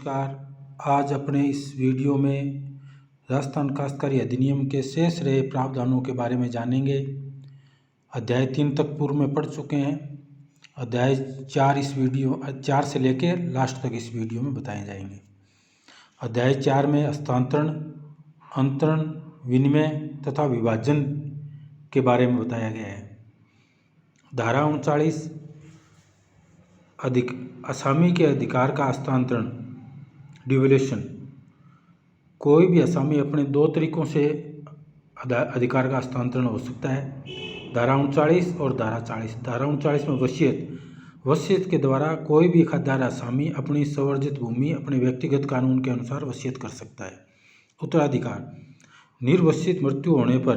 नमस्कार। आज अपने इस वीडियो में राजस्थान काश्तकारी अधिनियम के शेष रहे प्रावधानों के बारे में जानेंगे। अध्याय 3 तक पूर्व में पढ़ चुके हैं। अध्याय 4 से लेकर लास्ट तक इस वीडियो में बताए जाएंगे। अध्याय 4 में हस्तांतरण, अंतरण, विनिमय तथा विभाजन के बारे में बताया गया है। धारा 39 असामी के अधिकार का हस्तांतरण, डिवोल्यूशन। कोई भी असामी अपने दो तरीकों से अधिकार का हस्तांतरण हो सकता है, धारा 39 और धारा 40। धारा 39 में वसीयत के द्वारा कोई भी खातेदार असामी अपनी संवर्धित भूमि अपने व्यक्तिगत कानून के अनुसार वसीयत कर सकता है। उत्तराधिकार, निर्वसित मृत्यु होने पर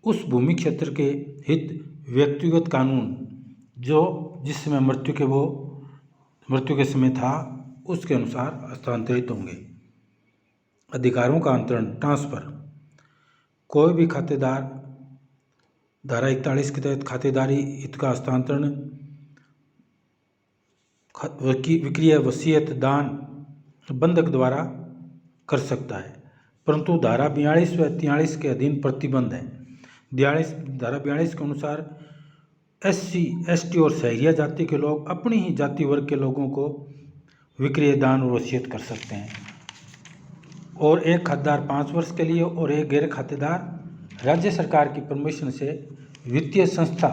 उस भूमि क्षेत्र के हित व्यक्तिगत कानून जो जिस समय मृत्यु के समय था उसके अनुसार हस्तांतरित होंगे। अधिकारों का अंतरण, ट्रांसफर। कोई भी खातेदार धारा 41 के तहत खातेदारी हित का हस्तांतरण विक्रिय, वसीयत, दान, बंधक द्वारा कर सकता है, परंतु धारा 42 व 43 के अधीन प्रतिबंध है। धारा 42 के अनुसार SC, ST और सहरिया जाति के लोग अपनी ही जाति वर्ग के लोगों को विक्रिय, दान और वसीयत कर सकते हैं, और एक खातेदार 5 वर्ष के लिए और एक गैर खातेदार राज्य सरकार की परमिशन से वित्तीय संस्था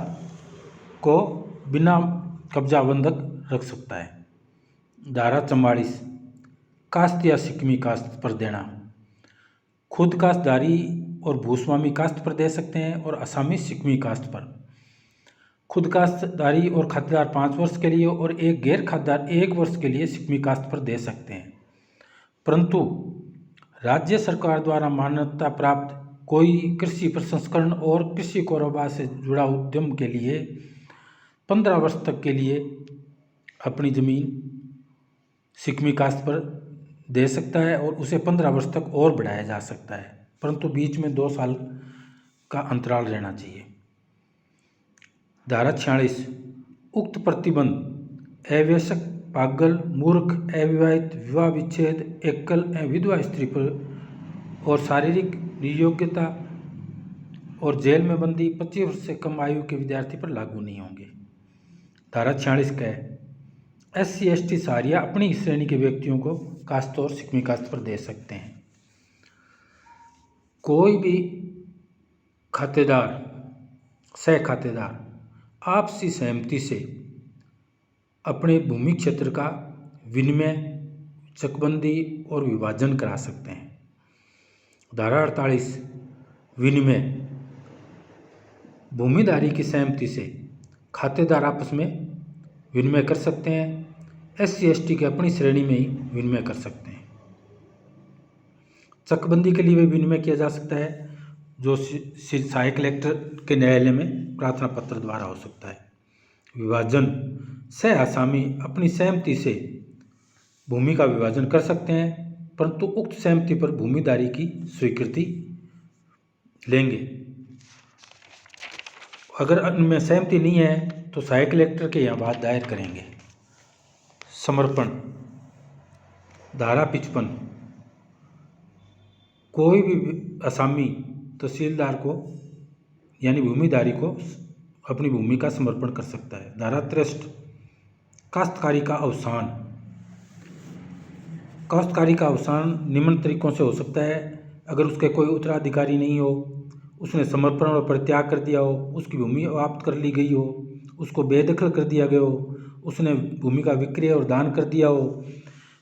को बिना कब्जा बंधक रख सकता है। धारा 44 कास्त या सिकमी कास्त पर देना। खुद काश्तदारी और भूस्वामी कास्त पर दे सकते हैं और असामी सिकमी कास्त पर। खुद काश्तदारी और खातेदार 5 वर्ष के लिए और एक गैर खातेदार 1 वर्ष के लिए सिकमी कास्त पर दे सकते हैं, परंतु राज्य सरकार द्वारा मान्यता प्राप्त कोई कृषि प्रसंस्करण और कृषि कारोबार से जुड़ा उद्यम के लिए 15 वर्ष तक के लिए अपनी जमीन सिकमी कास्त पर दे सकता है और उसे 15 वर्ष तक और बढ़ाया जा सकता है, परंतु बीच में 2 साल का अंतराल रहना चाहिए। धारा 46 उक्त प्रतिबंध अवयस्क, पागल, मूर्ख, अविवाहित, विवाह विच्छेद, एकल एवं विधवा स्त्री पर और शारीरिक निर्योग्यता और जेल में बंदी 25 वर्ष से कम आयु के विद्यार्थी पर लागू नहीं होंगे। धारा 46 का है SC, ST सहरिया अपनी श्रेणी के व्यक्तियों को कास्त और सिकमी कास्त पर दे सकते हैं। कोई भी खातेदार, सह खातेदार आपसी सहमति से अपने भूमि क्षेत्र का विनिमय, चकबंदी और विभाजन करा सकते हैं। धारा 48 विनिमय, भूमिधारी की सहमति से खातेदार आपस में विनिमय कर सकते हैं। SC, ST के अपनी श्रेणी में ही विनिमय कर सकते हैं। चकबंदी के लिए भी विनिमय किया जा सकता है, जो सहायक कलेक्टर के न्यायालय में प्रार्थना पत्र द्वारा हो सकता है। विभाजन, सह आसामी अपनी सहमति से भूमि का विभाजन कर सकते हैं, परंतु उक्त सहमति पर भूमिधारी की स्वीकृति लेंगे। अगर उनमें सहमति नहीं है तो सहायक कलेक्टर के यहाँ बात दायर करेंगे। समर्पण, धारा 55 कोई भी असामी तहसीलदार को यानी भूमिधारी को अपनी भूमि का समर्पण कर सकता है। धारा 63 काश्तकारी का अवसान। काश्तकारी का अवसान निम्न तरीकों से हो सकता है। अगर उसके कोई उत्तराधिकारी नहीं हो, उसने समर्पण और परित्याग कर दिया हो, उसकी भूमि समाप्त कर ली गई हो, उसको बेदखल कर दिया गया हो, उसने भूमि का विक्रय और दान कर दिया हो,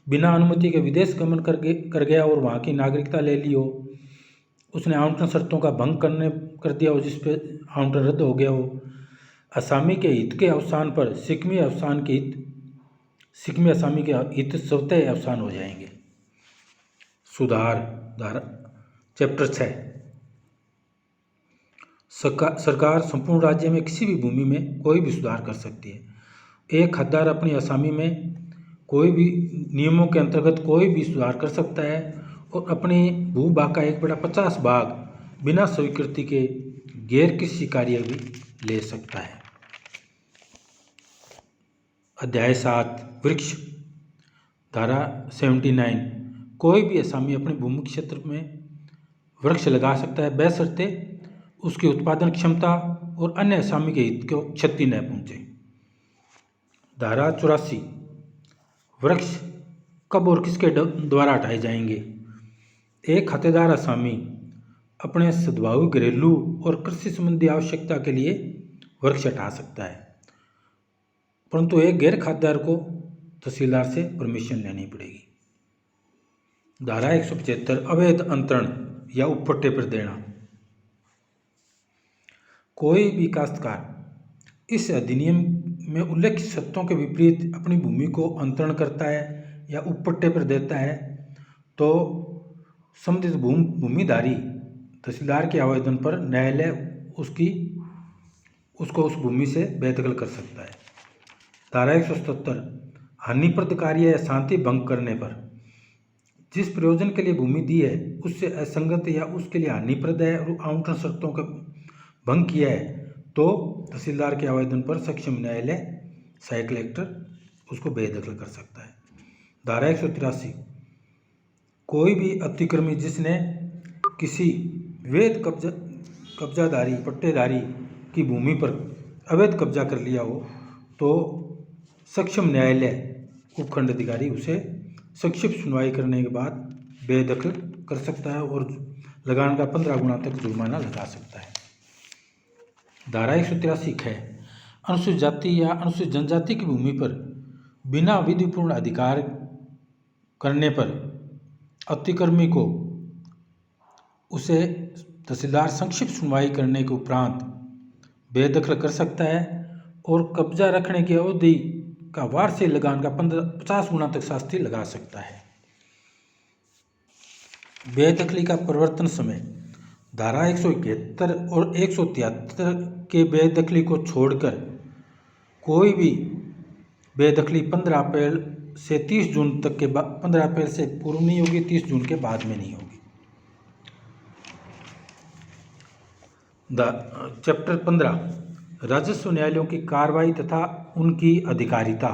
बिना अनुमति के विदेश गमन कर गया और वहाँ की नागरिकता ले ली हो, उसने आवंटन शर्तों का भंग कर दिया हो जिस पे आवंटन रद्द हो गया हो। असामी के हित के अवसान पर सिकमी असामी के हित स्वतः अवसान हो जाएंगे। सुधार, धारा चैप्टर 6 सरकार संपूर्ण राज्य में किसी भी भूमि में कोई भी सुधार कर सकती है। एक खातेदार अपनी असामी में कोई भी नियमों के अंतर्गत कोई भी सुधार कर सकता है और अपने भूभाग का 1/50 भाग बिना स्वीकृति के गैर कृषि कार्य भी ले सकता है। अध्याय 7 वृक्ष। धारा 79, कोई भी असामी अपने भूमि क्षेत्र में वृक्ष लगा सकता है बशर्ते उसकी उत्पादन क्षमता और अन्य असामी के हित को क्षति न पहुँचे। धारा 84, वृक्ष कब और किसके द्वारा हटाए जाएंगे। एक खातेदार असामी अपने सद्भावी घरेलू और कृषि संबंधी आवश्यकता के लिए वृक्ष हटा सकता है, परंतु एक गैर खातेदार को तहसीलदार से परमिशन लेनी पड़ेगी। धारा 175, अवैध अंतरण या उपट्टे पर देना। कोई भी काश्तकार इस अधिनियम में उल्लेखित शर्तों के विपरीत अपनी भूमि को अंतरण करता है या उपट्टे पर देता है तो संबंधित भूमिधारी तहसीलदार के आवेदन पर न्यायालय उसको उस भूमि से बेदखल कर सकता है। धारा 177, हानिप्रद कार्य या शांति भंग करने पर। जिस प्रयोजन के लिए भूमि दी है उससे असंगत या उसके लिए हानिप्रद है और आवंटन शर्तों का भंग किया है तो तहसीलदार के आवेदन पर सक्षम न्यायालय सहायक कलेक्टर उसको बेदखल कर सकता है। धारा 183, कोई भी अतिक्रमी जिसने किसी वैध कब्जाधारी पट्टेदारी की भूमि पर अवैध कब्जा कर लिया हो तो सक्षम न्यायालय उपखंड अधिकारी उसे संक्षिप्त सुनवाई करने के बाद बेदखल कर सकता है और लगान का 15 गुना तक जुर्माना लगा सकता है। धारा 183 है, अनुसूचित जाति या अनुसूचित जनजाति की भूमि पर बिना विधिपूर्ण अधिकार करने पर अतिक्रमी को उसे तहसीलदार संक्षिप्त सुनवाई करने के उपरांत बेदखल कर सकता है और कब्जा रखने की अवधि का वार्षिक लगान का 50 गुना तक शास्ति लगा सकता है। बेदखली का प्रवर्तन समय। धारा 171 और 173 के बेदखली को छोड़कर कोई भी बेदखली 15 अप्रैल से 30 जून तक के बाद 15 अप्रैल से पूर्व नहीं होगी, 30 जून के बाद में नहीं होगी। चैप्टर 15, राजस्व न्यायालयों की कार्रवाई तथा उनकी अधिकारिता।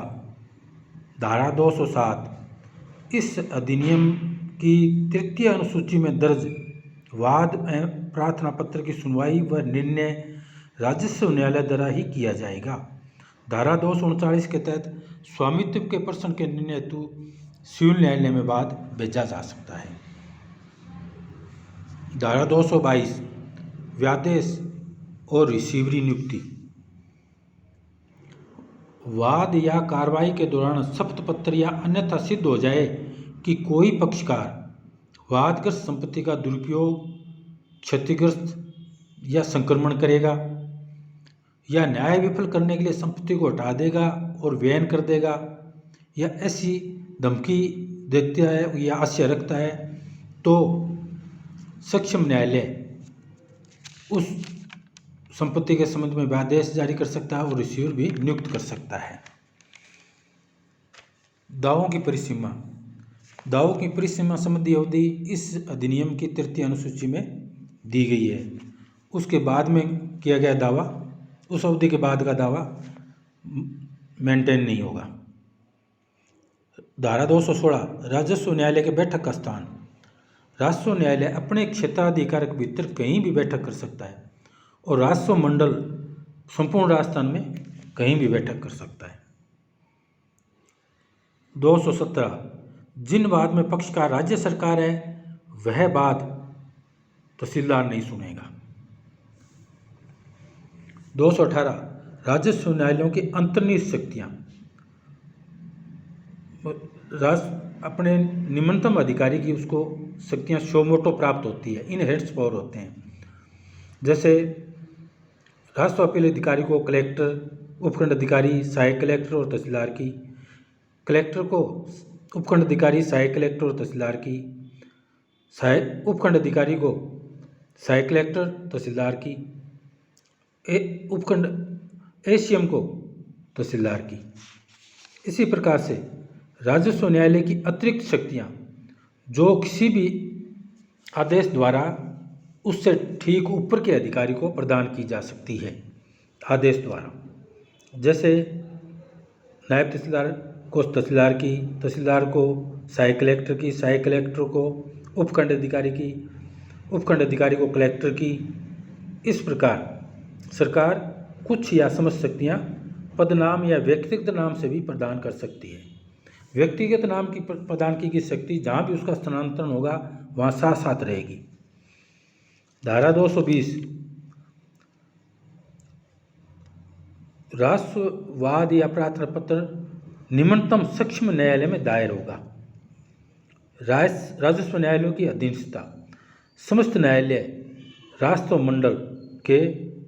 धारा 207, इस अधिनियम की तृतीय अनुसूची में दर्ज वाद एवं प्रार्थना पत्र की सुनवाई व निर्णय राजस्व न्यायालय द्वारा ही किया जाएगा। धारा 239 के तहत स्वामित्व के प्रश्न के निर्णय हेतु सिविल न्यायालय में वाद भेजा जा सकता है। धारा 222, व्यादेश और रिसीवरी नियुक्ति। वाद या कार्रवाई के दौरान शपथपत्र या अन्यथा सिद्ध हो जाए कि कोई पक्षकार वादग्रस्त संपत्ति का दुरुपयोग, क्षतिग्रस्त या संक्रमण करेगा या न्याय विफल करने के लिए संपत्ति को हटा देगा और वैन कर देगा या ऐसी धमकी देता है या आशय रखता है तो सक्षम न्यायालय उस संपत्ति के संबंध में आदेश जारी कर सकता है और रिसीवर भी नियुक्त कर सकता है। दावों की परिसीमा। दावों की परिसीमा संबंधी अवधि इस अधिनियम की तृतीय अनुसूची में दी गई है। उसके बाद में किया गया दावा, उस अवधि के बाद का दावा मेंटेन नहीं होगा। धारा 216, राजस्व न्यायालय के बैठक का स्थान। राजस्व न्यायालय अपने क्षेत्राधिकार के भीतर कहीं भी बैठक कर सकता है और राजस्व मंडल संपूर्ण राजस्थान में कहीं भी बैठक कर सकता है। 217, जिन वाद में पक्षकार राज्य सरकार है वह वाद तहसीलदार नहीं सुनेगा। 218, राजस्व न्यायालयों की अंतर्निहित शक्तियाँ। अपने निम्नतम अधिकारी की उसको शक्तियाँ शोमोटो प्राप्त होती है, इन हेड्स पावर होते हैं। जैसे राजस्व अपील अधिकारी को कलेक्टर, उपखंड अधिकारी, सहायक कलेक्टर और तहसीलदार की, कलेक्टर को उपखंड अधिकारी, सहायक कलेक्टर और तहसीलदार की, उपखंड अधिकारी को सहायक कलेक्टर, तहसीलदार की, उपखंड एसीएम को तहसीलदार की। इसी प्रकार से राजस्व न्यायालय की अतिरिक्त शक्तियाँ जो किसी भी आदेश द्वारा उससे ठीक ऊपर के अधिकारी को प्रदान की जा सकती है आदेश द्वारा। जैसे नायब तहसीलदार को तहसीलदार की, तहसीलदार को सहायक कलेक्टर की, सहायक कलेक्टर को उपखंड अधिकारी की, उपखंड अधिकारी को कलेक्टर की। इस प्रकार सरकार कुछ या समझ शक्तियाँ पदनाम या व्यक्तिगत नाम से भी प्रदान कर सकती है। व्यक्तिगत नाम की प्रदान की गई शक्ति जहाँ भी उसका स्थानांतरण होगा वहाँ साथ साथ रहेगी। धारा 220 राष्ट्रवाद या प्रार्थना पत्र निम्नतम सक्षम न्यायालय में दायर होगा। राजस्व न्यायालयों की अधीनस्था समस्त न्यायालय राष्ट्रमंडल के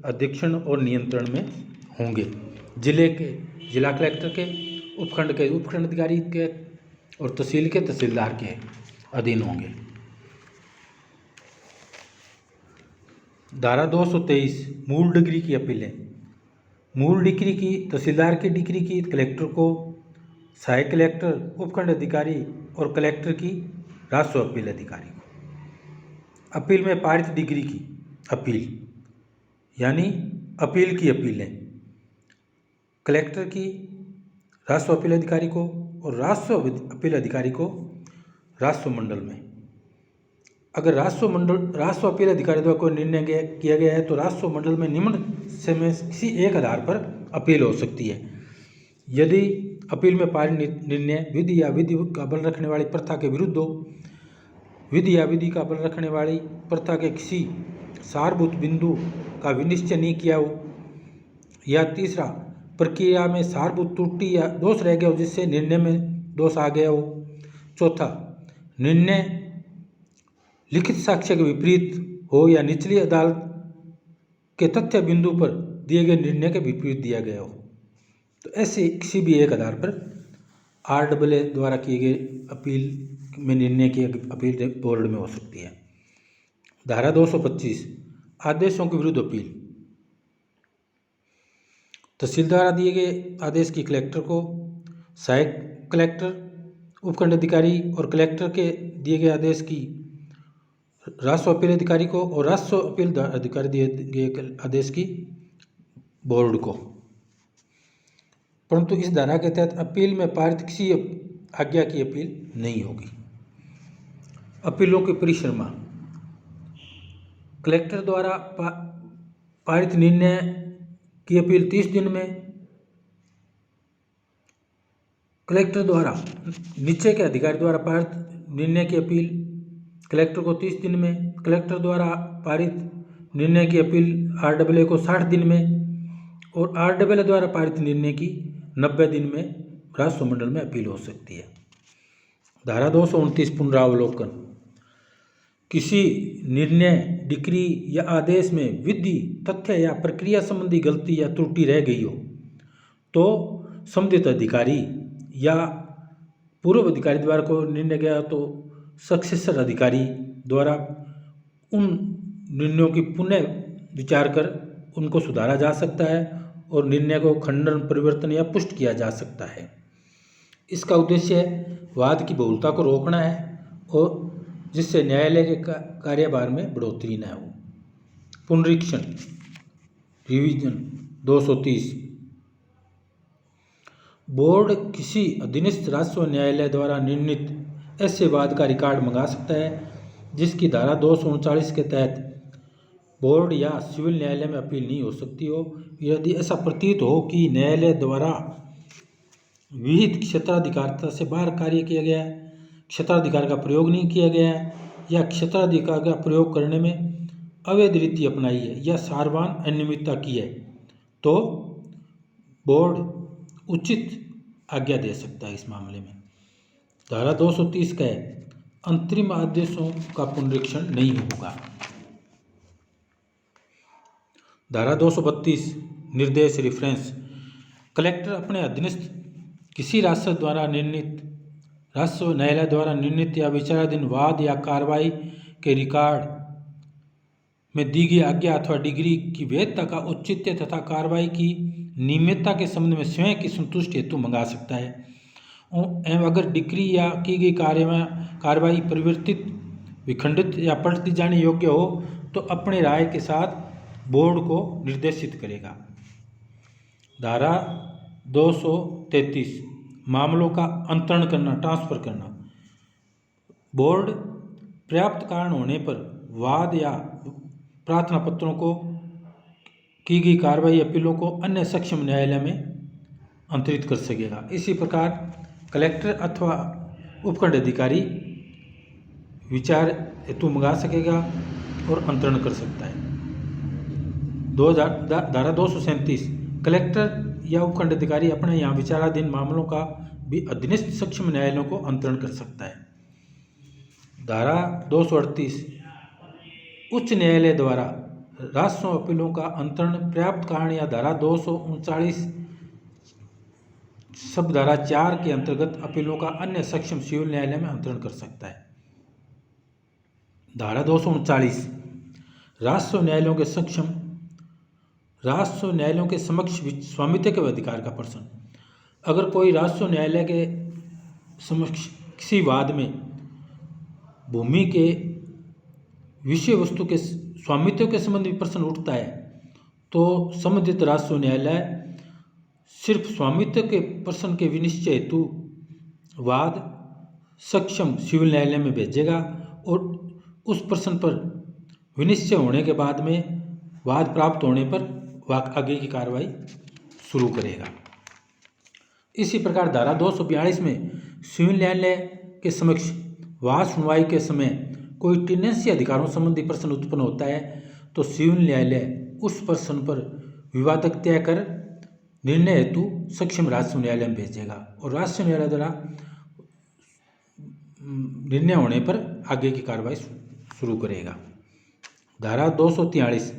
अधीक्षण और नियंत्रण में होंगे। जिले के जिला कलेक्टर के उपखंड अधिकारी के और तहसील के तहसीलदार के अधीन होंगे। धारा 223 मूल डिग्री की अपीलें। मूल डिग्री की तहसीलदार की डिग्री की कलेक्टर को, सहायक कलेक्टर, उपखंड अधिकारी और कलेक्टर की राजस्व अपील अधिकारी को। अपील में पारित डिग्री की अपील यानी अपील की अपीलें कलेक्टर की राजस्व अपील अधिकारी को और राजस्व अपील अधिकारी को राजस्व मंडल में। अगर राजस्व अपील अधिकारी द्वारा कोई निर्णय किया गया है तो राजस्व मंडल में निम्न से में किसी एक आधार पर अपील हो सकती है। यदि अपील में पारित निर्णय विधि या विधि का बल रखने वाली प्रथा के विरुद्ध हो, विधि या विधि का बल रखने वाली प्रथा के किसी सारभूत बिंदु का विनिश्चय नहीं किया हो, या तीसरा प्रक्रिया में सारभूत त्रुटि या दोष रह गया हो जिससे निर्णय में दोष आ गया हो, चौथा निर्णय लिखित साक्ष्य के विपरीत हो या निचली अदालत के तथ्य बिंदु पर दिए गए निर्णय के विपरीत दिया गया हो, तो ऐसे किसी भी एक आधार पर RAA द्वारा किए गए अपील में निर्णय की अपील बोर्ड में हो सकती है। धारा 225 आदेशों के विरुद्ध अपील। तहसील द्वारा दिए गए आदेश की कलेक्टर को, सहायक कलेक्टर, उपखंड अधिकारी और कलेक्टर के दिए गए आदेश की राजस्व अपील अधिकारी को और राजस्व अपील अधिकारी दिए गए आदेश की बोर्ड को। परंतु इस धारा के तहत अपील में पारित किसी आज्ञा की अपील नहीं होगी। अपीलों की परिसीमा कलेक्टर द्वारा पारित निर्णय की अपील 30 दिन में, कलेक्टर द्वारा नीचे के अधिकारी द्वारा पारित निर्णय की अपील कलेक्टर को 30 दिन में, कलेक्टर द्वारा पारित निर्णय की अपील RAA को 60 दिन में और RAA द्वारा पारित निर्णय की 90 दिन में राजस्व मंडल में अपील हो सकती है। धारा 229 पुनरावलोकन। किसी निर्णय, डिक्री या आदेश में विधि, तथ्य या प्रक्रिया संबंधी गलती या त्रुटि रह गई हो तो संबंधित अधिकारी या पूर्व अधिकारी द्वारा कोई निर्णय गया तो सक्सेसर अधिकारी द्वारा उन निर्णयों की पुनः विचार कर उनको सुधारा जा सकता है और निर्णय को खंडन, परिवर्तन या पुष्ट किया जा सकता है। इसका उद्देश्य वाद की बहुलता को रोकना है और जिससे न्यायालय के कार्यभार में बढ़ोतरी न हो। पुनरीक्षण रिवीजन 230 बोर्ड किसी अधीनस्थ राजस्व न्यायालय द्वारा निर्णीत ऐसे वाद का रिकॉर्ड मंगा सकता है जिसकी धारा 239 के तहत बोर्ड या सिविल न्यायालय में अपील नहीं हो सकती हो। यदि ऐसा प्रतीत हो कि न्यायालय द्वारा विहित क्षेत्राधिकारता से बाहर कार्य किया गया है, क्षेत्राधिकार का प्रयोग नहीं किया गया है या क्षेत्राधिकार का प्रयोग करने में अवैध रीति अपनाई है या सारवान अनियमितता की है तो बोर्ड उचित आज्ञा दे सकता है। इस मामले में धारा 230 का अंतरिम आदेशों का पुनरीक्षण नहीं होगा। धारा 232 निर्देश रेफरेंस। कलेक्टर अपने अधीनस्थ किसी राजस्व न्यायालय द्वारा निर्णीत या विचाराधीन वाद या कार्रवाई के रिकॉर्ड में दी गई आज्ञा अथवा डिग्री की वैधता का औचित्य तथा कार्रवाई की नियमितता के संबंध में स्वयं की संतुष्टि हेतु मंगा सकता है एवं अगर डिग्री या की गई कार्रवाई परिवर्तित, विखंडित या पलट दी जाने योग्य हो तो अपने राय के साथ बोर्ड को निर्देशित करेगा। धारा 233 मामलों का अंतरण करना, ट्रांसफर करना। बोर्ड पर्याप्त कारण होने पर वाद या प्रार्थना पत्रों को की गई कार्रवाई अपीलों को अन्य सक्षम न्यायालय में अंतरित कर सकेगा। इसी प्रकार कलेक्टर अथवा उपखंड अधिकारी विचार हेतु मंगा सकेगा और अंतरण कर सकता है। धारा 237 कलेक्टर या उपखंड अधिकारी अपने यहाँ विचाराधीन मामलों का भी अधीनस्थ सक्षम न्यायालयों को अंतरण कर सकता है। धारा 238 उच्च न्यायालय द्वारा राजस्व अपीलों का अंतरण पर्याप्त कारण या धारा 239 सब धारा 4 के अंतर्गत अपीलों का अन्य सक्षम सिविल न्यायालय में अंतरण कर सकता है। धारा 239 राजस्व न्यायालयों के समक्ष स्वामित्व के अधिकार का प्रश्न। अगर कोई राजस्व न्यायालय के समक्ष किसी वाद में भूमि के विषय वस्तु के स्वामित्व के संबंधी प्रश्न उठता है तो संबंधित राजस्व न्यायालय सिर्फ स्वामित्व के प्रश्न के विनिश्चय हेतु वाद सक्षम सिविल न्यायालय में भेजेगा और उस प्रश्न पर विनिश्चय होने के बाद में वाद प्राप्त होने पर आगे की कार्रवाई शुरू करेगा। इसी प्रकार धारा 242 में सिविल न्यायालय के समक्ष वाद सुनवाई के समय कोई टेनेंसी अधिकारों संबंधी प्रश्न उत्पन्न होता है तो सिविल न्यायालय उस प्रश्न पर विवादक तय कर निर्णय हेतु सक्षम राजस्व न्यायालय में भेजेगा और राजस्व न्यायालय द्वारा निर्णय होने पर आगे की कार्रवाई शुरू करेगा। धारा 243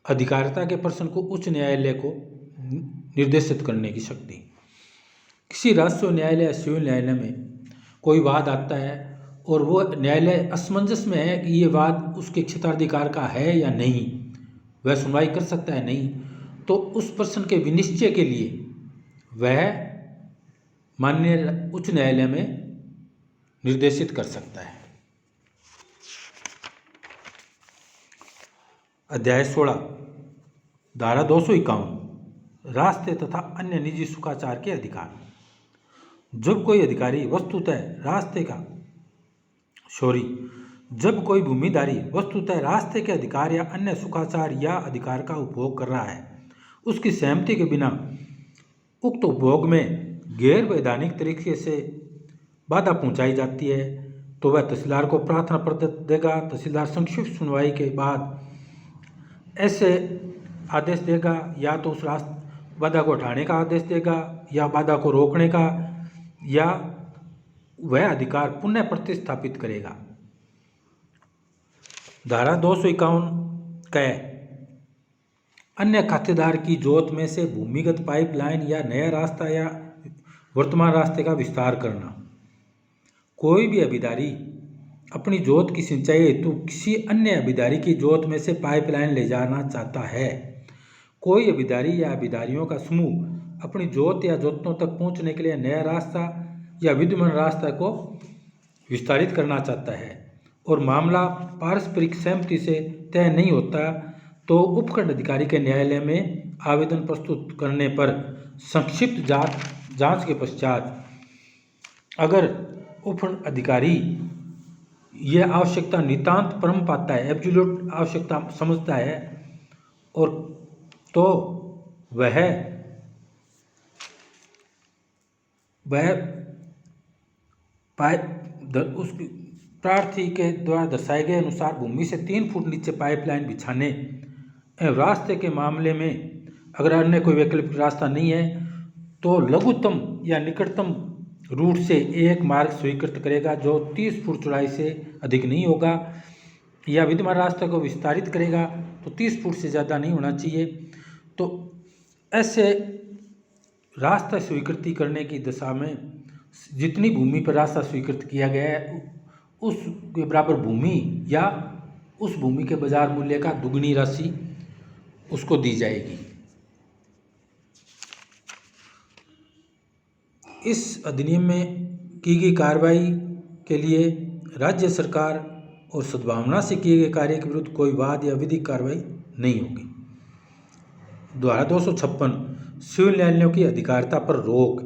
अधिकारिता के प्रश्न को उच्च न्यायालय को निर्देशित करने की शक्ति। किसी राजस्व न्यायालय या सिविल न्यायालय में कोई वाद आता है और वो न्यायालय असमंजस में है कि ये वाद उसके क्षेत्राधिकार का है या नहीं, वह सुनवाई कर सकता है नहीं, तो उस प्रश्न के विनिश्चय के लिए वह माननीय उच्च न्यायालय में निर्देशित कर सकता है। अध्याय 16 धारा 251 रास्ते तथा अन्य निजी सुखाचार के अधिकार। जब कोई अधिकारी जब कोई भूमिधारी वस्तुतः रास्ते के अधिकार या अन्य सुखाचार या अधिकार का उपभोग कर रहा है, उसकी सहमति के बिना उक्त उपभोग में गैर वैधानिक तरीके से बाधा पहुंचाई जाती है तो वह तहसीलदार को प्रार्थना पत्र देगा। तहसीलदार संक्षिप्त सुनवाई के बाद ऐसे आदेश देगा, या तो उस बाधा को हटाने का आदेश देगा या बाधा को रोकने का, या वह अधिकार पुनः प्रतिस्थापित करेगा। धारा 251 क अन्य खातेदार की जोत में से भूमिगत पाइपलाइन या नया रास्ता या वर्तमान रास्ते का विस्तार करना। कोई भी अभिदारी अपनी जोत की सिंचाई हेतु किसी अन्य अभिदारी की जोत में से पाइपलाइन ले जाना चाहता है। कोई अभिदारी या अभिदारियों का समूह अपनी जोत या जोतों तक पहुंचने के लिए नया रास्ता या विद्यमान रास्ता को विस्तारित करना चाहता है और मामला पारस्परिक सहमति से तय नहीं होता तो उपखंड अधिकारी के न्यायालय में आवेदन प्रस्तुत करने पर संक्षिप्त जांच के पश्चात अगर उपखंड अधिकारी यह आवश्यकता नितांत परम पाता है, एब्सोल्यूट आवश्यकता समझता है, और तो वह उस प्रार्थी के द्वारा दर्शाए गए अनुसार भूमि से 3 फुट नीचे पाइपलाइन बिछाने एवं रास्ते के मामले में अगर अन्य कोई वैकल्पिक रास्ता नहीं है तो लघुतम या निकटतम रूट से एक मार्ग स्वीकृत करेगा जो 30 फुट चौड़ाई से अधिक नहीं होगा, या विद्यमान रास्ते को विस्तारित करेगा तो 30 फुट से ज़्यादा नहीं होना चाहिए। तो ऐसे रास्ता स्वीकृति करने की दिशा में जितनी भूमि पर रास्ता स्वीकृत किया गया है उसके बराबर भूमि या उस भूमि के बाजार मूल्य का दुगनी राशि उसको दी जाएगी। इस अधिनियम में की गई कार्रवाई के लिए राज्य सरकार और सद्भावना से किए गए कार्य के विरुद्ध कोई वाद या विधिक कार्रवाई नहीं होगी। धारा 256 सिविल न्यायालयों की अधिकारिता पर रोक।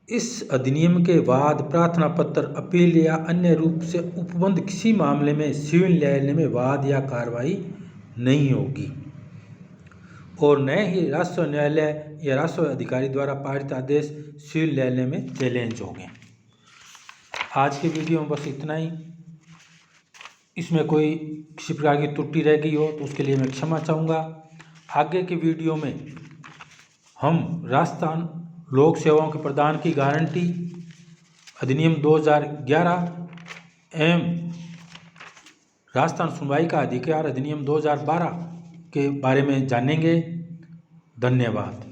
इस अधिनियम के बाद प्रार्थना पत्र, अपील या अन्य रूप से उपबद्ध किसी मामले में सिविल न्यायालय में वाद या कार्रवाई नहीं होगी और न ही राष्ट्र न्यायालय या राष्ट्र अधिकारी द्वारा पारित आदेश सिविल न्यायालय में चैलेंज होंगे। आज के वीडियो में बस इतना ही। इसमें कोई किसी प्रकार की त्रुटि रह गई हो तो उसके लिए मैं क्षमा चाहूँगा। आगे के वीडियो में हम राजस्थान लोक सेवाओं के प्रदान की गारंटी अधिनियम 2011 एवं राजस्थान सुनवाई का अधिकार अधिनियम 2012 के बारे में जानेंगे। धन्यवाद।